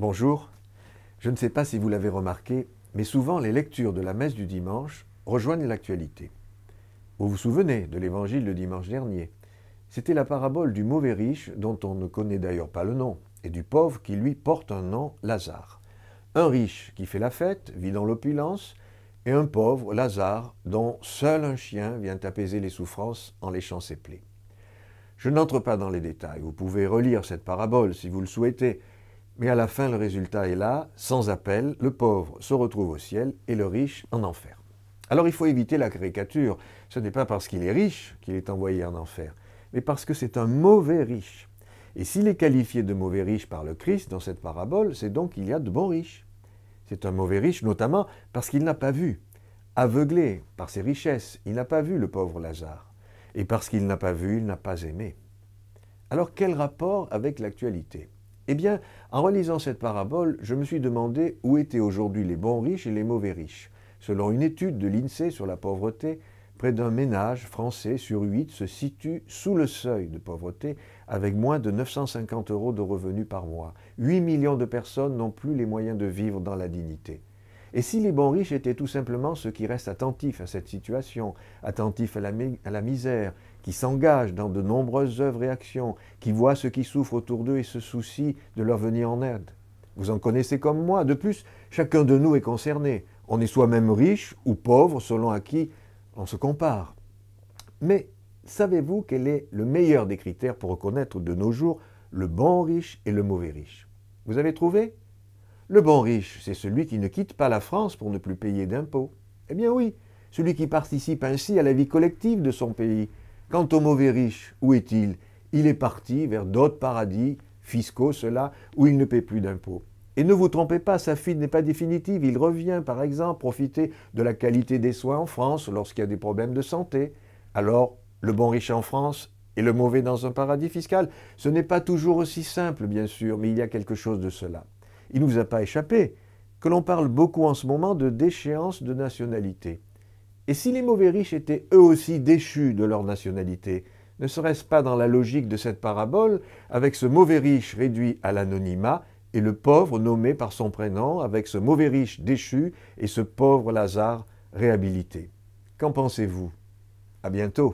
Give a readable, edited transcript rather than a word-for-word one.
Bonjour, je ne sais pas si vous l'avez remarqué, mais souvent les lectures de la messe du dimanche rejoignent l'actualité. Vous vous souvenez de l'évangile de dimanche dernier? C'était la parabole du mauvais riche, dont on ne connaît d'ailleurs pas le nom, et du pauvre qui lui porte un nom, Lazare. Un riche qui fait la fête, vit dans l'opulence, et un pauvre, Lazare, dont seul un chien vient apaiser les souffrances en léchant ses plaies. Je n'entre pas dans les détails, vous pouvez relire cette parabole si vous le souhaitez, mais à la fin, le résultat est là, sans appel, le pauvre se retrouve au ciel et le riche en enfer. Alors il faut éviter la caricature, ce n'est pas parce qu'il est riche qu'il est envoyé en enfer, mais parce que c'est un mauvais riche. Et s'il est qualifié de mauvais riche par le Christ dans cette parabole, c'est donc qu'il y a de bons riches. C'est un mauvais riche notamment parce qu'il n'a pas vu. Aveuglé par ses richesses, il n'a pas vu le pauvre Lazare. Et parce qu'il n'a pas vu, il n'a pas aimé. Alors quel rapport avec l'actualité ? Eh bien, en relisant cette parabole, je me suis demandé où étaient aujourd'hui les bons riches et les mauvais riches. Selon une étude de l'INSEE sur la pauvreté, près d'un ménage français sur 8 se situe sous le seuil de pauvreté avec moins de 950 € de revenus par mois. 8 millions de personnes n'ont plus les moyens de vivre dans la dignité. Et si les bons riches étaient tout simplement ceux qui restent attentifs à cette situation, attentifs à la misère, qui s'engagent dans de nombreuses œuvres et actions, qui voient ceux qui souffrent autour d'eux et se soucient de leur venir en aide. Vous en connaissez comme moi. De plus, chacun de nous est concerné. On est soi-même riche ou pauvre selon à qui on se compare. Mais savez-vous quel est le meilleur des critères pour reconnaître de nos jours le bon riche et le mauvais riche? Vous avez trouvé? Le bon riche, c'est celui qui ne quitte pas la France pour ne plus payer d'impôts. Eh bien oui, celui qui participe ainsi à la vie collective de son pays. Quant au mauvais riche, où est-il? Il est parti vers d'autres paradis fiscaux, ceux-là, où il ne paie plus d'impôts. Et ne vous trompez pas, sa fuite n'est pas définitive. Il revient, par exemple, profiter de la qualité des soins en France lorsqu'il y a des problèmes de santé. Alors, le bon riche en France et le mauvais dans un paradis fiscal, ce n'est pas toujours aussi simple, bien sûr, mais il y a quelque chose de cela. Il ne vous a pas échappé que l'on parle beaucoup en ce moment de déchéance de nationalité. Et si les mauvais riches étaient eux aussi déchus de leur nationalité, ne serait-ce pas dans la logique de cette parabole, avec ce mauvais riche réduit à l'anonymat et le pauvre nommé par son prénom, avec ce mauvais riche déchu et ce pauvre Lazare réhabilité? Qu'en pensez-vous? À bientôt.